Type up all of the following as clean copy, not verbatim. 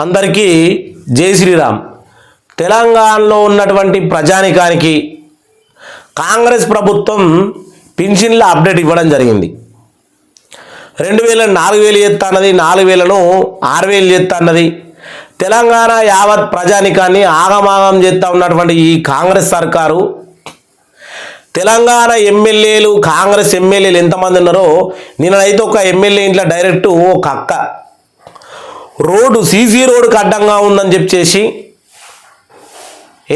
అందరికీ జై శ్రీరామ్. తెలంగాణలో ఉన్నటువంటి ప్రజానికానికి కాంగ్రెస్ ప్రభుత్వం పింఛన్ల అప్డేట్ ఇవ్వడం జరిగింది. 2000 4000 చేస్తా అన్నది, 4000ను 6000 చేస్తా అన్నది. తెలంగాణ యావత్ ప్రజానికాన్ని ఆగమాగం చేస్తూ ఉన్నటువంటి ఈ కాంగ్రెస్ సర్కారు తెలంగాణ ఎమ్మెల్యేలు, కాంగ్రెస్ ఎమ్మెల్యేలు ఎంతమంది ఉన్నారో నిన్నైతే ఒక ఎమ్మెల్యే ఇంట్లో డైరెక్ట్ ఒక అక్క రోడ్డు సీసీ రోడ్డుకి అడ్డంగా ఉందని చెప్పేసి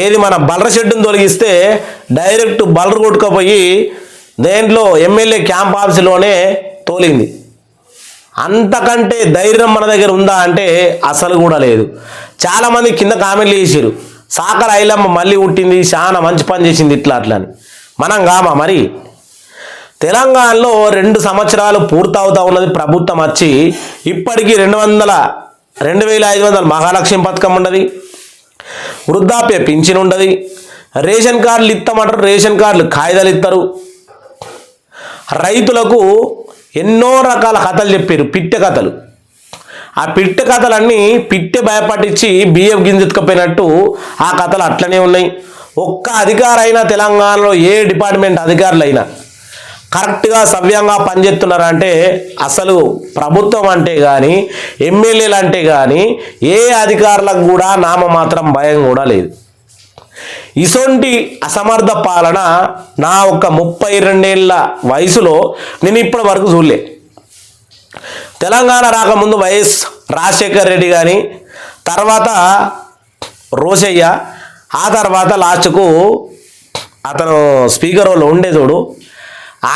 ఏది మన బలర షెడ్డును తొలగిస్తే డైరెక్ట్ బలర్ కొట్టుకుపోయి దేంట్లో ఎమ్మెల్యే క్యాంప్ ఆఫీసులోనే తోలింది. అంతకంటే ధైర్యం మన దగ్గర ఉందా అంటే అసలు కూడా లేదు. చాలామంది కింద కామెంట్లు చేసారు, సాకర్ ఐలమ్మ మళ్ళీ పుట్టింది, చాలా మంచి పని చేసింది ఇట్లా అట్లా అని. మనం కామా మరి? తెలంగాణలో 2 సంవత్సరాలు పూర్తవుతా ఉన్నది ప్రభుత్వం వచ్చి. ఇప్పటికీ 2500 మహాలక్ష్మి పథకం ఉండదు, వృద్ధాప్య పింఛన్ ఉండదు, రేషన్ కార్డులు ఇస్తామంటారు, రేషన్ కార్డులు కాయిదాలు ఇస్తారు. రైతులకు ఎన్నో రకాల కథలు చెప్పారు, పిట్టె కథలు. ఆ పిట్టె కథలన్నీ పిట్టె భయపట్టించి బియ్యం గింజెత్తుకపోయినట్టు ఆ కథలు అట్లనే ఉన్నాయి. ఒక్క అధికారైనా తెలంగాణలో ఏ డిపార్ట్మెంట్ అధికారులైనా కరెక్ట్గా సవ్యంగా పనిచేస్తున్నారంటే అసలు ప్రభుత్వం అంటే కానీ ఎమ్మెల్యేలు అంటే కానీ ఏ అధికారులకు కూడా నామమాత్రం భయం కూడా లేదు. ఇసొంటి అసమర్థ పాలన నా ఒక 32 ఏళ్ళ వయసులో నేను ఇప్పటి వరకు చూడలే. తెలంగాణ రాకముందు వైఎస్ రాజశేఖర్ రెడ్డి కానీ, తర్వాత రోషయ్య, ఆ తర్వాత లాస్ట్కు అతను స్పీకర్ వాళ్ళు ఉండే చూడు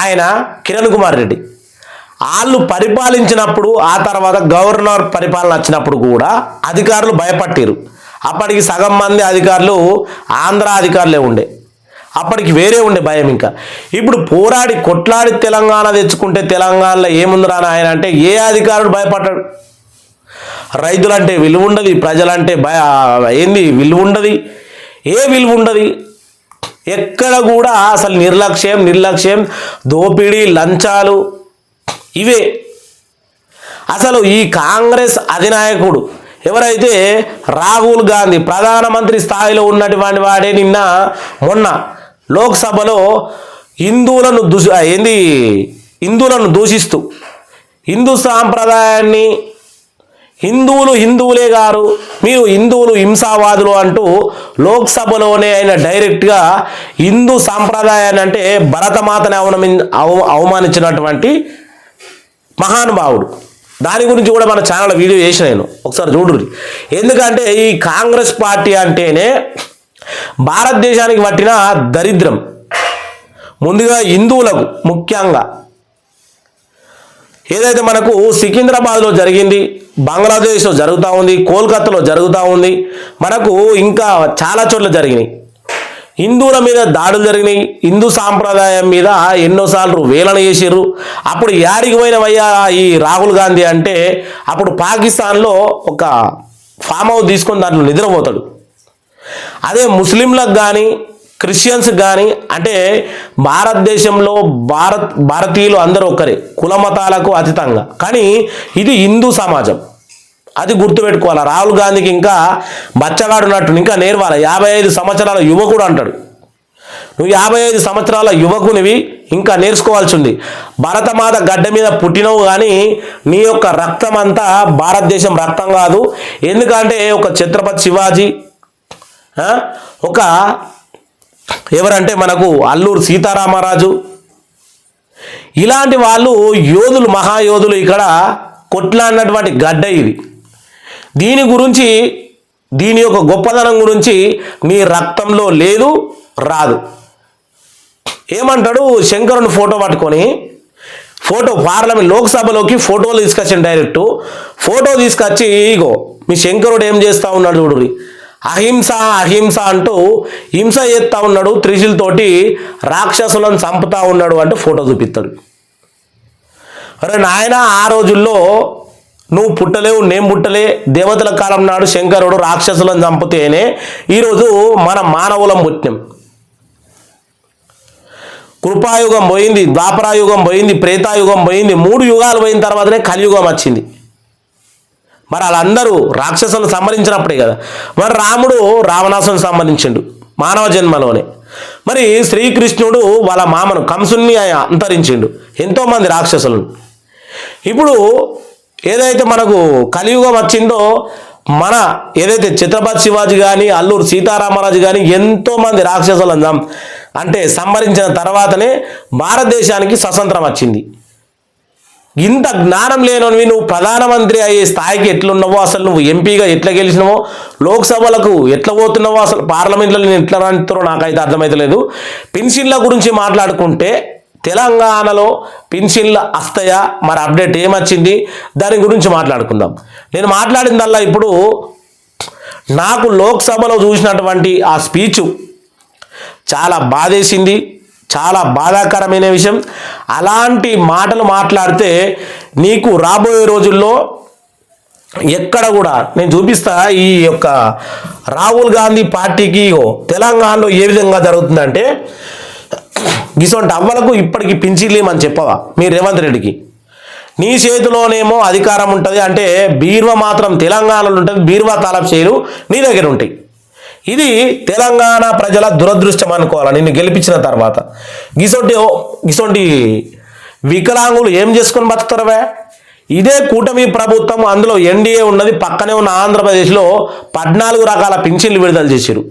ఆయన కిరణ్ కుమార్ రెడ్డి, వాళ్ళు పరిపాలించినప్పుడు ఆ తర్వాత గవర్నర్ పరిపాలన వచ్చినప్పుడు కూడా అధికారులు భయపట్టారు. అప్పటికి సగం మంది అధికారులు ఆంధ్ర అధికారులే ఉండే, అప్పటికి వేరే ఉండే భయం. ఇంకా ఇప్పుడు పోరాడి కొట్లాడి తెలంగాణ తెచ్చుకుంటే తెలంగాణలో ఏముందిరా ఆయన అంటే ఏ అధికారుడు భయపడ్డాడు? రైతులంటే విలువ ఉండదు, ప్రజలంటే విలువ ఉండదు, ఏ విలువ ఉండదు. ఎక్కడ కూడా అసలు నిర్లక్ష్యం, దోపిడీ, లంచాలు ఇవే. అసలు ఈ కాంగ్రెస్ అధినాయకుడు ఎవరైతే రాహుల్ గాంధీ ప్రధానమంత్రి స్థాయిలో ఉన్నటువంటి వాడే మొన్న లోక్సభలో హిందువులను దూషిస్తూ హిందూ సాంప్రదాయాన్ని హిందువులే గారు, మీరు హిందువులు హింసావాదులు అంటూ లోక్సభలోనే ఆయన డైరెక్ట్గా హిందూ సాంప్రదాయాన్ని అంటే భరతమాతని అవమానించినటువంటి మహానుభావుడు. దాని గురించి కూడా మన ఛానల్ వీడియో చేసిన నేను, ఒకసారి చూడుర్రి. ఎందుకంటే ఈ కాంగ్రెస్ పార్టీ అంటేనే భారతదేశానికి పట్టిన దరిద్రం. ముందుగా హిందువులకు ముఖ్యంగా ఏదైతే మనకు సికింద్రాబాద్లో జరిగింది, బంగ్లాదేశ్లో జరుగుతూ ఉంది, కోల్కతాలో జరుగుతూ ఉంది, మనకు ఇంకా చాలా చోట్ల జరిగినాయి. హిందువుల మీద దాడులు జరిగినాయి, హిందూ సాంప్రదాయం మీద ఎన్నోసార్లు వేలన చేసిర్రు. అప్పుడు యాడికి పోయినవయ్యా ఈ రాహుల్ గాంధీ అంటే అప్పుడు పాకిస్తాన్లో ఒక ఫామ్ హౌస్ తీసుకొని దాంట్లో నిద్రపోతాడు. అదే ముస్లింలకు కానీ క్రిస్టియన్స్ కానీ అంటే భారతదేశంలో భారతీయులు అందరూ ఒక్కరే, కులమతాలకు అతీతంగా. కానీ ఇది హిందూ సమాజం, అది గుర్తుపెట్టుకోవాలి. రాహుల్ గాంధీకి ఇంకా బచ్చగాడు ఉన్నట్టు ఇంకా నేర్వాలి. 55 సంవత్సరాల యువకుడు అంటాడు. నువ్వు 55 సంవత్సరాల యువకునివి, ఇంకా నేర్చుకోవాల్సి ఉంది. భారతమాత గడ్డ మీద పుట్టినవు కానీ నీ యొక్క రక్తం అంతా భారతదేశం రక్తం కాదు. ఎందుకంటే ఒక ఛత్రపతి శివాజీ, ఒక ఎవరంటే మనకు అల్లూరు సీతారామరాజు, ఇలాంటి వాళ్ళు యోధులు, మహాయోధులు ఇక్కడ కొట్లాడినటువంటి గడ్డ ఇది. దీని గురించి, దీని యొక్క గొప్పదనం గురించి నీ రక్తంలో లేదు, రాదు. ఏమంటాడు, శంకరుని ఫోటో పట్టుకొని పార్లమెంట్ లోక్సభలోకి ఫోటోలు తీసుకొచ్చాను. డైరెక్ట్ ఫోటో తీసుకొచ్చి ఇగో మీ శంకరుడు ఏం చేస్తూ ఉన్నాడు చూడుర్రి, అహింస అంటూ హింస చేస్తూ ఉన్నాడు, త్రిశూలతోటి రాక్షసులను చంపుతా ఉన్నాడు అంటూ ఫోటో చూపిస్తాడు. అరే నాయన, ఆ రోజుల్లో నువ్వు పుట్టలేవు, నేను పుట్టలే. దేవతల కాలం నాడు శంకరుడు రాక్షసులను చంపితేనే ఈరోజు మన మానవులం పుట్టినాం. కృపాయుగం పోయింది, ద్వాపరాయుగం పోయింది, ప్రేతాయుగం పోయింది, 3 యుగాలు పోయిన తర్వాతనే కలియుగం వచ్చింది. మరి వాళ్ళందరూ రాక్షసులను సంహరించినప్పుడే కదా. మరి రాముడు రావణాసుని సంహరించిండు మానవ జన్మలోనే. మరి శ్రీకృష్ణుడు వాళ్ళ మామను కంసుని అంతరించిండు ఎంతోమంది రాక్షసులను. ఇప్పుడు ఏదైతే మనకు కలియుగం వచ్చిందో మన ఏదైతే ఛత్రపతి శివాజీ కానీ అల్లూరు సీతారామరాజు కానీ ఎంతోమంది రాక్షసులను అంటే సంహరించిన తర్వాతనే భారతదేశానికి స్వతంత్రం వచ్చింది. ఇంత జ్ఞానం లేనివి నువ్వు ప్రధానమంత్రి అయ్యే స్థాయికి ఎట్లున్నావో, అసలు నువ్వు ఎంపీగా ఎట్లా గెలిచినావో, లోక్సభలకు ఎట్లా పోతున్నావో, అసలు పార్లమెంట్లో నేను ఎట్లా రానిస్తారో నాకైతే అర్థమవుతలేదు. పెన్షన్ల గురించి మాట్లాడుకుంటే తెలంగాణలో పెన్షన్ల వస్తాయా, మరి అప్డేట్ ఏమొచ్చింది, దాని గురించి మాట్లాడుకుందాం. నేను మాట్లాడిందల్లా ఇప్పుడు నాకు లోక్సభలో చూసినటువంటి ఆ స్పీచు చాలా బాధేసింది, చాలా బాధాకరమైన విషయం. అలాంటి మాటలు మాట్లాడితే నీకు రాబోయే రోజుల్లో ఎక్కడ కూడా నేను చూపిస్తా. ఈ యొక్క రాహుల్ గాంధీ పార్టీకి తెలంగాణలో ఏ విధంగా జరుగుతుందంటే, గిసొంటి అవ్వలకు ఇప్పటికి పింఛన్లేమని చెప్పవా మీ రేవంత్ రెడ్డికి? నీ చేతిలోనేమో అధికారం ఉంటుంది, అంటే బీర్వా మాత్రం తెలంగాణలో ఉంటుంది, బీర్వా తాలపు చేయలు నీ దగ్గర ఉంటాయి. ఇది తెలంగాణ ప్రజల దురదృష్టం అనుకోవాలి నిన్ను గెలిపించిన తర్వాత. గిసొంటి వికలాంగులు ఏం చేసుకొని బతుకుతారవే? ఇదే కూటమి ప్రభుత్వం, అందులో ఎన్డీఏ ఉన్నది, పక్కనే ఉన్న ఆంధ్రప్రదేశ్లో 14 రకాల పింఛన్లు విడుదల చేశారు.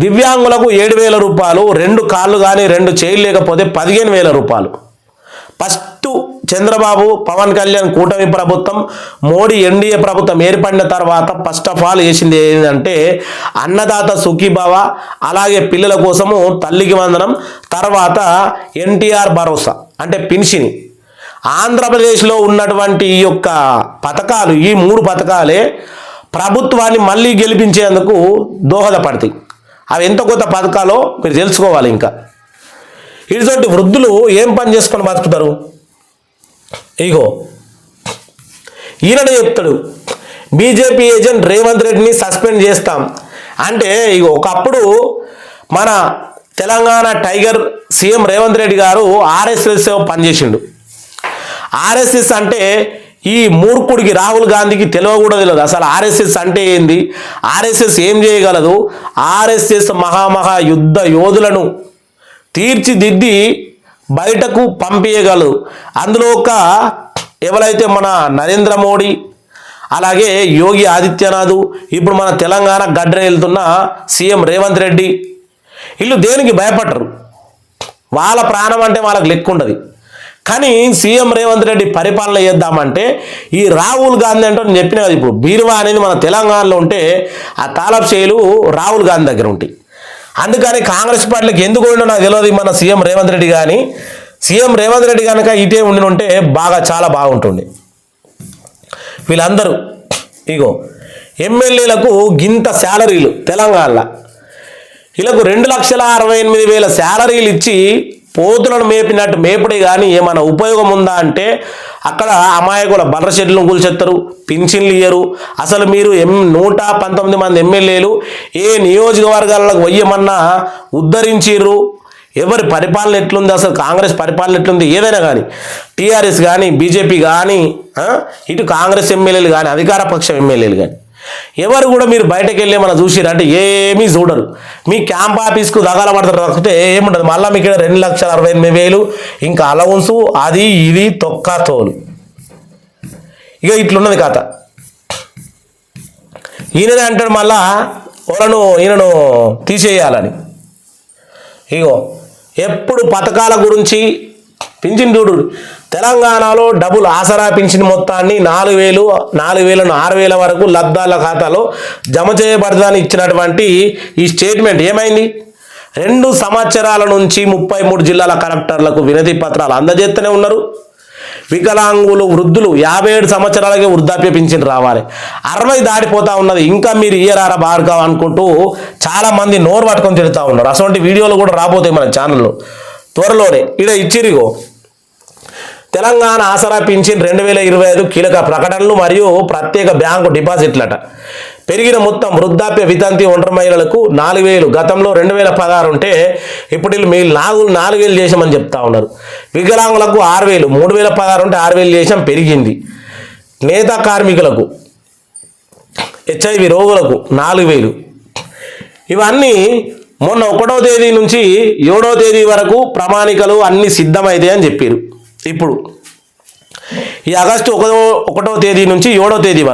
దివ్యాంగులకు 7,000 రూపాయలు, 2 కాళ్ళు కానీ 2 చేతులు లేకపోతే 15,000 రూపాయలు. ఫస్ట్ చంద్రబాబు పవన్ కళ్యాణ్ కూటమి ప్రభుత్వం, మోడీ ఎన్డీఏ ప్రభుత్వం ఏర్పడిన తర్వాత ఫస్ట్ ఆఫ్ ఆల్ చేసింది ఏంటంటే అన్నదాత సుఖీభవ, అలాగే పిల్లల కోసము తల్లికి వందనం, తర్వాత ఎన్టీఆర్ భరోసా అంటే పెన్షన్. ఆంధ్రప్రదేశ్లో ఉన్నటువంటి ఈ యొక్క పథకాలు, ఈ 3 పథకాలే ప్రభుత్వాన్ని మళ్ళీ గెలిపించేందుకు దోహదపడతాయి. అవి ఎంత కొత్త పథకాలో మీరు తెలుసుకోవాలి. ఇంకా ఇటువంటి వృద్ధులు ఏం పని చేసుకొని బతుకుతారు? ఇగో ఈయన చెప్తాడు, బీజేపీ ఏజెంట్ రేవంత్ రెడ్డిని సస్పెండ్ చేస్తాం అంటే. ఇగో ఒకప్పుడు మన తెలంగాణ టైగర్ సీఎం రేవంత్ రెడ్డి గారు ఆర్ఎస్ఎస్ పనిచేసిండు. ఆర్ఎస్ఎస్ అంటే ఈ మూర్ఖుడికి రాహుల్ గాంధీకి తెలియకూడదు తెలియదు అసలు ఆర్ఎస్ఎస్ అంటే ఏంది, ఆర్ఎస్ఎస్ ఏం చేయగలదు. ఆర్ఎస్ఎస్ మహా యుద్ధ యోధులను తీర్చిదిద్ది బయటకు పంపించగలదు. అందులో ఎవరైతే మన నరేంద్ర మోడీ, అలాగే యోగి ఆదిత్యనాథ్, ఇప్పుడు మన తెలంగాణ గడ్డ వెళ్తున్న సీఎం రేవంత్ రెడ్డి, వీళ్ళు దేనికి భయపడరు. వాళ్ళ ప్రాణం అంటే వాళ్ళకి లెక్క ఉండదు. కానీ సీఎం రేవంత్ రెడ్డి పరిపాలన చేద్దామంటే ఈ రాహుల్ గాంధీ అంటే నేను చెప్పిన కదా, ఇప్పుడు బీర్వా అనేది మన తెలంగాణలో ఉంటే ఆ తాలపు చేయలు రాహుల్ గాంధీ దగ్గర ఉంటాయి. అందుకని కాంగ్రెస్ పార్టీలకు ఎందుకు ఉండో నాకు తెలియదు. మన సీఎం రేవంత్ రెడ్డి కానీ, సీఎం రేవంత్ రెడ్డి కనుక ఇటే ఉండి ఉంటే చాలా బాగుంటుండే. వీళ్ళందరూ ఇగో ఎమ్మెల్యేలకు గింత శాలరీలు తెలంగాణలో, వీళ్ళకు 2,68,000 శాలరీలు ఇచ్చి పోతులను మేపినట్టు మేపుడే కానీ ఏమైనా ఉపయోగం ఉందా అంటే అక్కడ అమాయకుల బర్ర షెడ్లను కూల్చేస్తారు, పింఛన్లు ఇయ్యరు. అసలు మీరు 119 మంది ఎమ్మెల్యేలు ఏ నియోజకవర్గాలకు పోయమన్నా ఉద్ధరించిర్రు. ఎవరి పరిపాలన ఎట్లుంది, అసలు కాంగ్రెస్ పరిపాలన ఎట్లుంది, ఏదైనా కానీ టీఆర్ఎస్ కానీ బీజేపీ కానీ ఇటు కాంగ్రెస్ ఎమ్మెల్యేలు కానీ అధికార పక్షం ఎమ్మెల్యేలు కానీ ఎవరు కూడా మీరు బయటకు వెళ్ళి మనం చూసిరు అంటే ఏమీ చూడరు. మీ క్యాంప్ ఆఫీస్కు దగాల పడతారు, తప్పితే ఏముండదు. మళ్ళీ మీకు 2,68,000 ఇంకా అలవన్సు, అది ఇది తొక్క తోలు. ఇక ఇట్లున్నది కథ. ఈయననే అంటాడు మళ్ళా ఈయనను తీసేయాలని. ఇగో ఎప్పుడు పథకాల గురించి పింఛన్ చూడు. తెలంగాణలో డబుల్ ఆసరా పింఛన్ మొత్తాన్ని 4,000 6,000 వరకు లబ్ధాల ఖాతాలో జమ చేయబడదని ఇచ్చినటువంటి ఈ స్టేట్మెంట్ ఏమైంది? 2 సంవత్సరాల నుంచి 33 జిల్లాల కలెక్టర్లకు వినతి పత్రాలు అందజేస్తూనే ఉన్నారు. వికలాంగులు, వృద్ధులు 57 సంవత్సరాలకే వృద్ధాప్య పింఛన్ రావాలి, 60 దాటిపోతా ఉన్నది, ఇంకా మీరు ఇయ్యరారా బార్గా అనుకుంటూ చాలా మంది నోరు పట్టుకొని తిడుతూ ఉన్నారు. అటువంటి వీడియోలు కూడా రాబోతాయి మన ఛానల్లో త్వరలోనే. ఇక్కడ ఇచ్చిరిగో తెలంగాణ ఆసరా పింఛన్ 2025 కీలక ప్రకటనలు మరియు ప్రత్యేక బ్యాంకు డిపాజిట్లట. పెరిగిన మొత్తం వృద్ధాప్య వితంతి ఒంటరి మహిళలకు 4,000, గతంలో 2,016 ఉంటే ఇప్పుడు వీళ్ళు మీరు 4,000 చేసామని చెప్తా ఉన్నారు. వికలాంగులకు 6,000, 3,016 ఉంటే 6,000 చేసాం, పెరిగింది. నేత కార్మికులకు హెచ్ఐవి రోగులకు 4,000. ఇవన్నీ మొన్న 1వ తేదీ నుంచి 7వ తేదీ వరకు ప్రామాణికలు అన్నీ సిద్ధమైతే అని చెప్పారు. ఇప్పుడు ఈ ఆగస్టు 1వ తేదీ నుంచి 7వ తేదీ వరకు